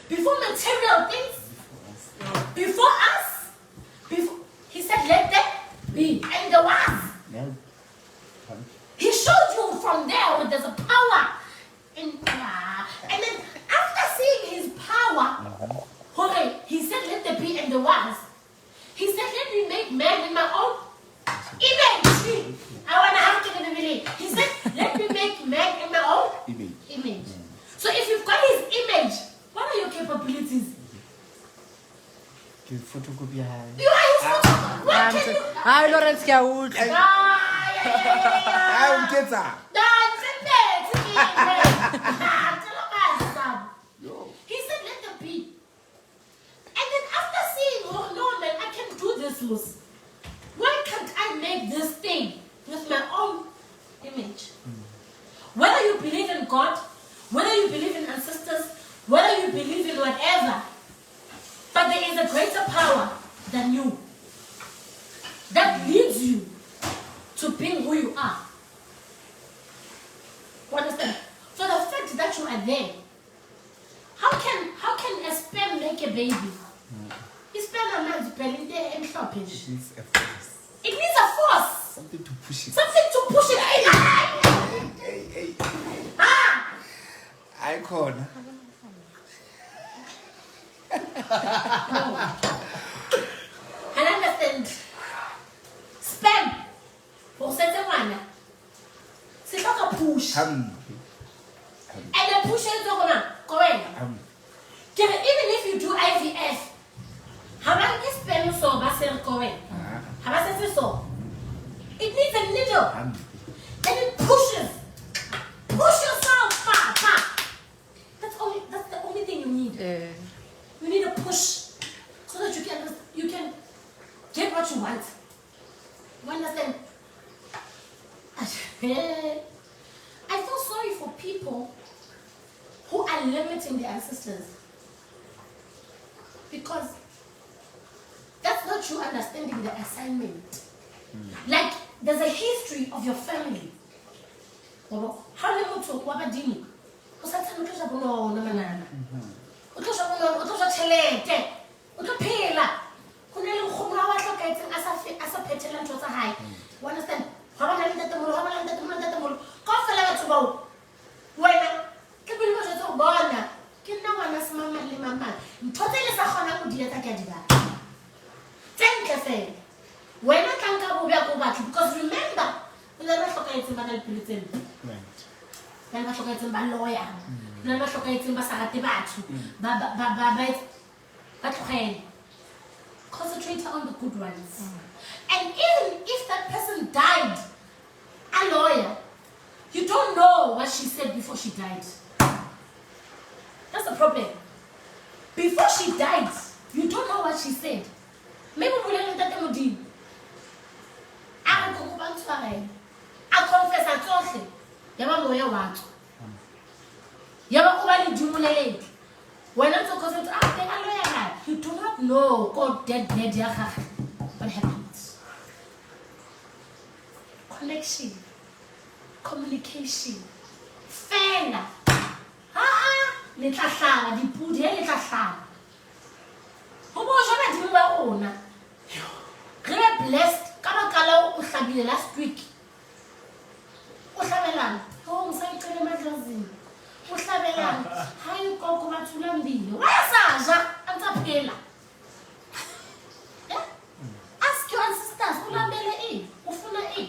before material things, before us, he said, let there be, and there was. He showed you from there where there's a power in and then after seeing his power, he said, let there be, and there was. He said, let me make man in my own image. I want to have to get a believe. He said, let me make man in my own image. So if you've got his image, what are your capabilities? You are his photocopy. What can you... I Lawrence Kaout. He said, let them be. And then after seeing, oh no man, I can do this, why can't I make this thing with my own image? Whether you believe in God, whether you believe in ancestors, whether you believe in whatever, but there is a greater power than you that leads you to being who you are. You understand? So the fact that you are there, how can a sperm make a baby? His sperm is belling there and shopping. It needs a force. It needs a force. Something to push it. Something to push it. Hey. Ah! Icon. I understand. Sperm. For certain one. C'est like a push. And the push is go in. Even if you do IVF, how about this sperm so go in? How about this so? It needs a needle. And it pushes. Push yourself. That's the only thing you need. You need a push so that you can get what you want. You understand? I feel sorry for people who are limiting their ancestors, because that's not you understanding the assignment. Like, there's a history of your family. How do you talk about Dini? You understand? Because remember, concentrate on the good ones. And even if that person died, a lawyer, you don't know what she said before she died. That's the problem. Before she died, you don't know what she said. Maybe we learned that I confess at all. When I'm talking to you do not know God dead what happens. Connection, communication, fair. Blessed. Last week. How you go to Lambino? Ask your ancestors who Lambele e, Ufuna e.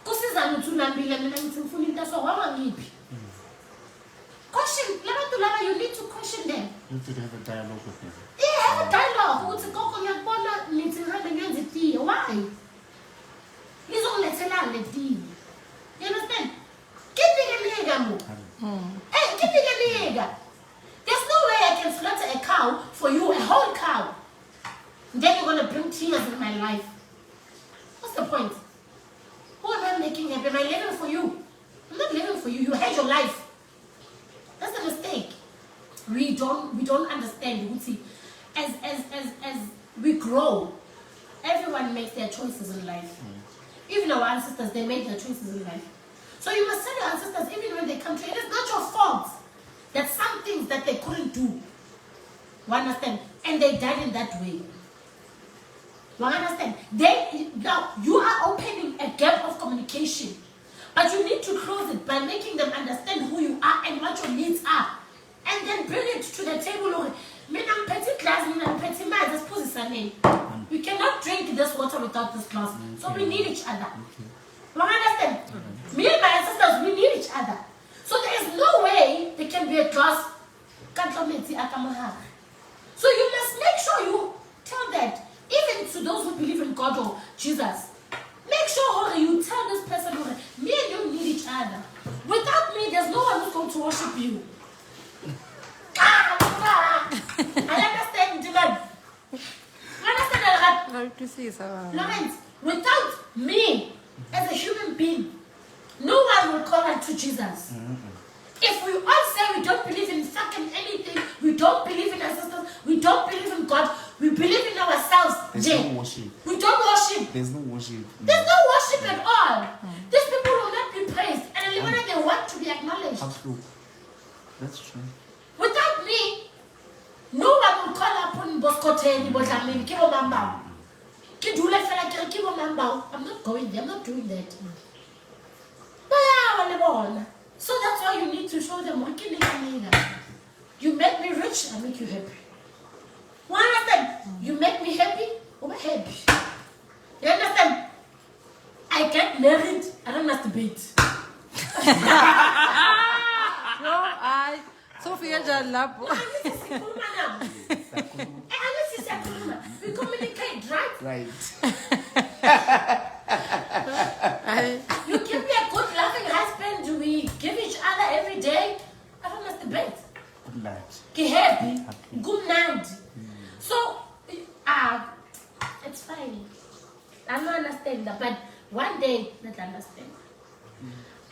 Kusizana to Lambile and Fulita so question, you need to question them. You need to have a dialogue with them. Yeah, have a dialogue. Why? You understand? There's no way I can slaughter a cow for you, a whole cow. Then you're going to bring tears in my life. What's the point? Who am I making happy? Am I living for you? I'm not living for you. You hate your life. That's the mistake. We don't understand. You see, as we grow, everyone makes their choices in life. Even our ancestors, they made their choices in life. So you must tell your ancestors, even when they come to you, it is not your fault. That some things that they couldn't do. You understand? And they died in that way. You understand? Now you are opening a gap of communication. But you need to close it by making them understand who you are and what your needs are. And then bring it to the table. We cannot drink this water without this glass. So we need each other. You understand? Me and my sisters, we need each other. So there is no way there can be a glass. So you must make sure you tell that, even to those who believe in God or Jesus, make sure you tell this person, me and you need each other. Without me, there's no one who's going to worship you. I understand, Dylan. You understand, Lawrence, without me, as a human being, no one will call unto Jesus. If we all say we don't believe in fucking anything, we don't believe in our sisters, we don't believe in God, we believe in ourselves. There's no worship. We don't worship. There's no worship. There's no worship at all. These people will not be praised, and even if they want to be acknowledged. Absolutely. That's true. Without me, no one will call upon Skhotheni Prt2. I'm not going there. I'm not doing that. So that's why you need to show them. You make me rich, I make you happy. You understand? You make me happy, I'm happy. You understand? I get married, I don't masturbate. Sophia Jalap. We communicate, right? Right. You give me a good loving husband, we give each other every day. I don't masturbate. Good night. Get happy. Good night. So, it's fine. I don't understand that, but one day, let's understand.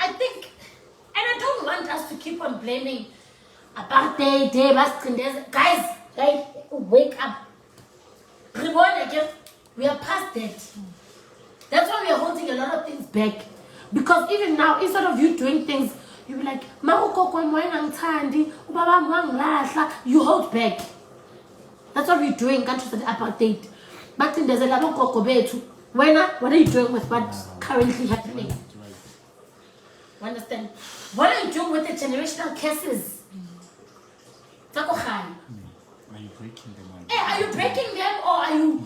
I think, and I don't want us to keep on blaming about day, guys, wake up. We are past that. That's why we are holding a lot of things back. Because even now, instead of you doing things, you be like, you hold back. That's what we're doing, countries at apartheid. But then there's a lot of what are you doing with what's currently happening? You understand? What are you doing with the generational curses? Are you breaking them? Are you breaking them or are you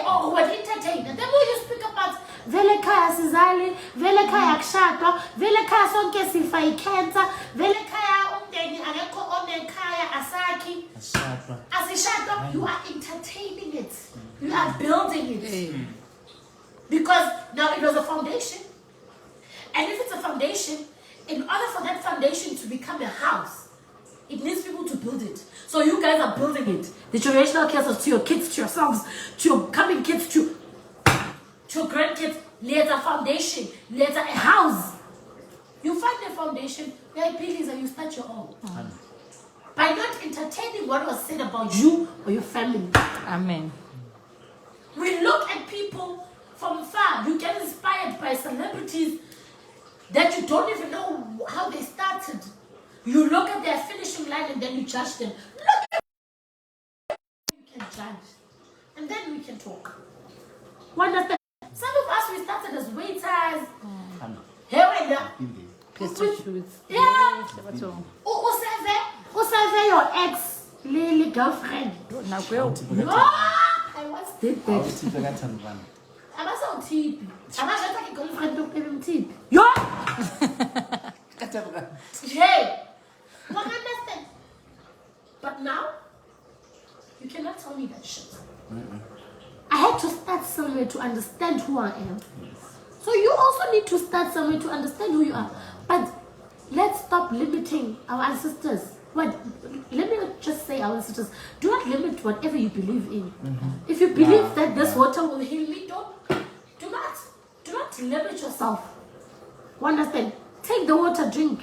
or what entertain them? The more you speak about vele kaya sizali, vele kaya kushadwa, vele kaya sonke sifa ikhensa, vele kaya umndeni akekho onekhaya asakhi, asishadwa, you are entertaining it. You are building it. Because now it was a foundation. And if it's a foundation, in order for that foundation to become a house, it needs people to build it. So you guys are building it. The generational curses to your kids, to yourselves, to your coming kids, to your grandkids. Later a foundation, later a house. You find a foundation, and you start your own. By not entertaining what was said about you or your family. Amen. We look at people from far. You get inspired by celebrities that you don't even know how they started. You look at their finishing line and then you judge them. Look at you can judge. And then we can talk. One understand? Some of us, we started as waiters. Here and there. Prostitutes. Yeah. Who serve your ex Lily girlfriend? Now I once did that. I'm also tip. I'm not a girlfriend to give him tip. Yo! Hey! You understand? But now, you cannot tell me that shit. I had to start somewhere to understand who I am. So you also need to start somewhere to understand who you are. But let's stop limiting our ancestors. Let me just say our ancestors. Do not limit whatever you believe in. If you believe that this water will heal me, do not limit yourself. You understand? Take the water, drink,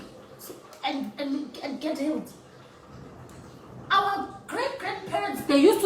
and get healed. Our great-grandparents, they used to